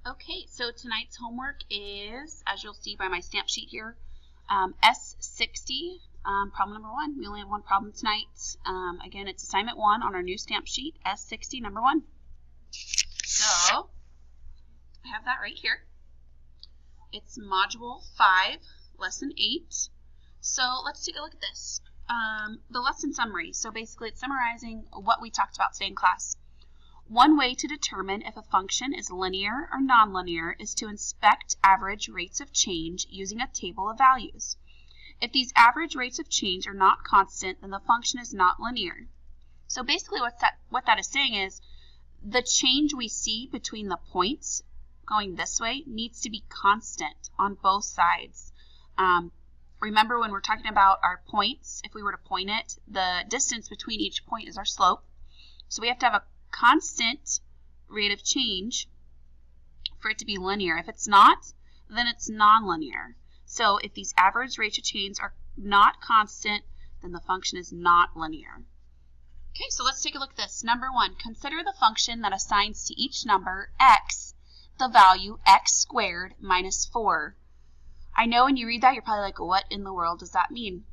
Okay, so tonight's homework is, as you'll see by my stamp sheet here, S60, problem number 1. We only have one problem tonight. Again, it's assignment 1 on our new stamp sheet, S60, number 1. So, I have that right here. It's Module 5, Lesson 8. So, let's take a look at this. The lesson summary. So, basically, it's summarizing what we talked about today in class. One way to determine if a function is linear or nonlinear is to inspect average rates of change using a table of values. If these average rates of change are not constant, then the function is not linear. So basically what that is saying is the change we see between the points going this way needs to be constant on both sides. Remember when we're talking about our points, if we were to point it, the distance between each point is our slope. So we have to have a constant rate of change for it to be linear. If it's not, then it's nonlinear. So if these average rates of change are not constant, then the function is not linear. Okay, so let's take a look at this. Number 1, consider the function that assigns to each number x the value x squared minus 4. I know when you read that, you're probably like, what in the world does that mean?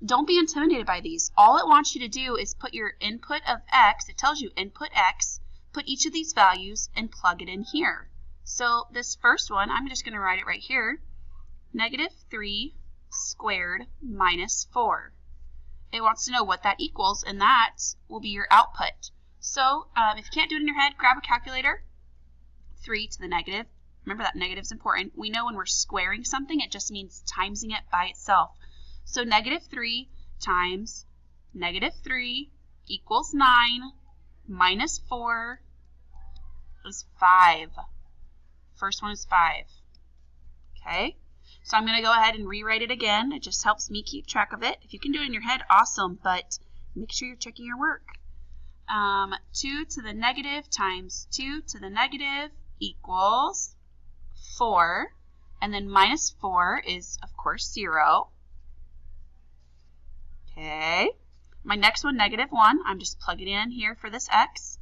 Don't be intimidated by these. All it wants you to do is put your input of x, it tells you input x, put each of these values and plug it in here. So this first one, I'm just going to write it right here, negative 3 squared minus 4. It wants to know what that equals, and that will be your output. So if you can't do it in your head, grab a calculator, 3 to the negative. Remember that negative is important. We know when we're squaring something, it just means timesing it by itself. So negative 3 times negative 3 equals 9 minus 4 is 5. First one is 5. Okay, so I'm going to go ahead and rewrite it again. It just helps me keep track of it. If you can do it in your head, awesome, but make sure you're checking your work. 2 to the negative times 2 to the negative equals 4. And then minus 4 is, of course, 0. Okay, my next one, negative 1, I'm just plugging in here for this x.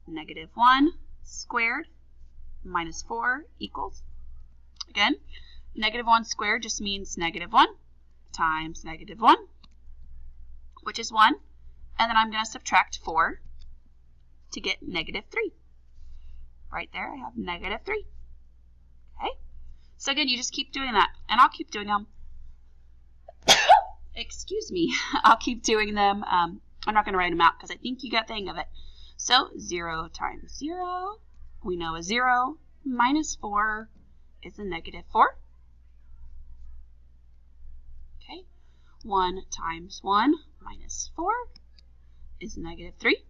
Negative 1 squared minus 4 equals, again, negative 1 squared just means negative 1 times negative 1, which is 1. And then I'm going to subtract 4 to get negative 3. Right there, I have negative 3. Okay, so again, you just keep doing that, and I'll keep doing them. Excuse me, I'll keep doing them. I'm not going to write them out because I think you got the hang of it. So 0 times 0, we know a 0 minus 4 is a negative 4. Okay, 1 times 1 minus 4 is negative 3.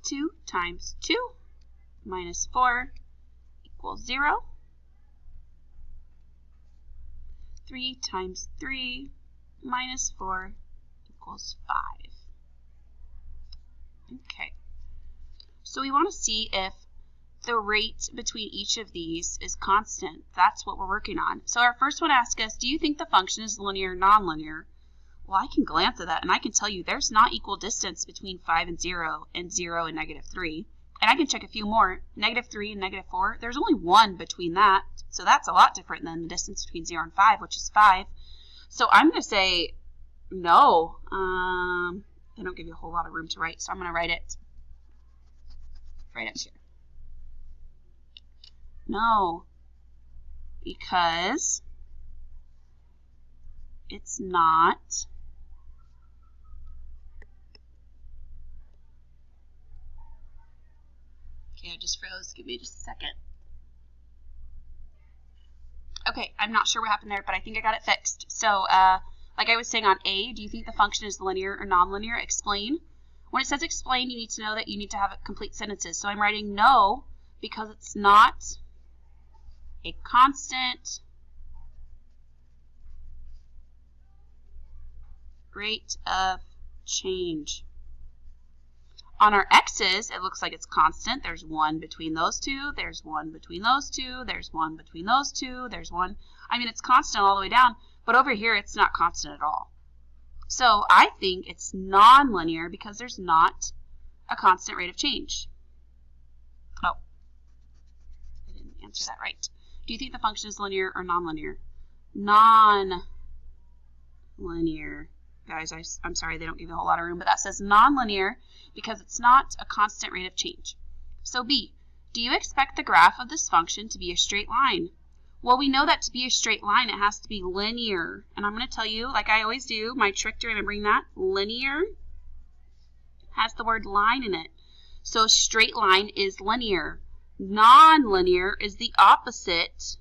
2 times 2 minus 4 equals 0. 3 times 3 minus 4 equals 5. Okay, so we want to see if the rate between each of these is constant. That's what we're working on. So our first one asks us, do you think the function is linear or nonlinear? Well, I can glance at that and I can tell you there's not equal distance between 5 and 0 and negative 3. And I can check a few more. Negative 3 and negative 4, there's only 1 between that. So that's a lot different than the distance between 0 and 5, which is 5. So I'm going to say no. They don't give you a whole lot of room to write, so I'm going to write it right up here. No, because it's not okay, I just froze. Give me just a second. Okay, I'm not sure what happened there, but I think I got it fixed. So, like I was saying on A, do you think the function is linear or nonlinear? Explain. When it says explain, you need to know that you need to have complete sentences. So I'm writing no because it's not a constant rate of change. On our x's, it looks like it's constant. There's 1 between those two. There's 1 between those two. There's 1 between those two. There's 1. I mean, it's constant all the way down, but over here, it's not constant at all. So I think it's nonlinear because there's not a constant rate of change. Oh, answer that right. Do you think the function is linear or nonlinear? Non-linear. Guys, I'm sorry they don't give you a whole lot of room, but that says nonlinear because it's not a constant rate of change. So B, do you expect the graph of this function to be a straight line? Well, we know that to be a straight line, it has to be linear. And I'm going to tell you, like I always do, my trick to remembering that, linear has the word line in it. So a straight line is linear. Non-linear is the opposite,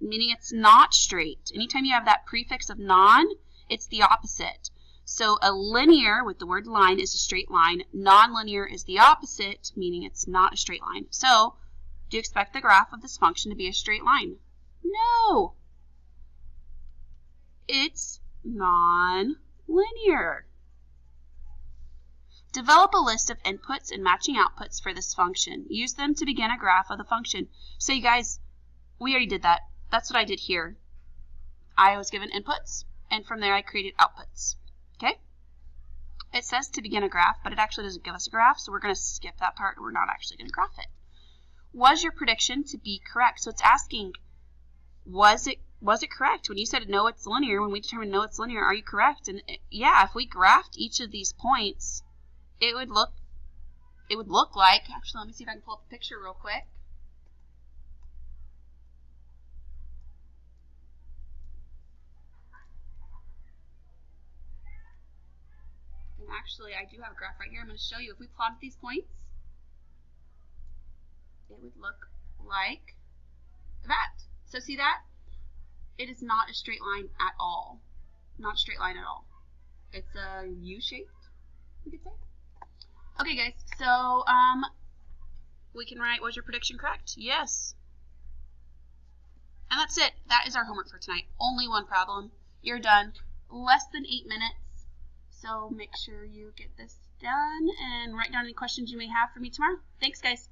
meaning it's not straight. Anytime you have that prefix of non, it's the opposite. So a linear with the word line is a straight line. Non-linear is the opposite, meaning it's not a straight line. So do you expect the graph of this function to be a straight line? No. It's non-linear. Develop a list of inputs and matching outputs for this function. Use them to begin a graph of the function. So you guys, we already did that. That's what I did here. I was given inputs, and from there I created outputs. Okay? It says to begin a graph, but it actually doesn't give us a graph, so we're going to skip that part. We're not actually going to graph it. Was your prediction to be correct? So it's asking, was it correct? When you said no, it's linear, when we determined no, it's linear, are you correct? And yeah, if we graphed each of these points, it would look like, actually, let me see if I can pull up a picture real quick. And actually, I do have a graph right here. I'm going to show you. If we plotted these points, it would look like that. So see that? It is not a straight line at all. Not a straight line at all. It's a U-shaped, we could say. Okay, guys, so we can write, was your prediction correct? Yes. And that's it. That is our homework for tonight. Only one problem. You're done. Less than 8 minutes. So make sure you get this done and write down any questions you may have for me tomorrow. Thanks, guys.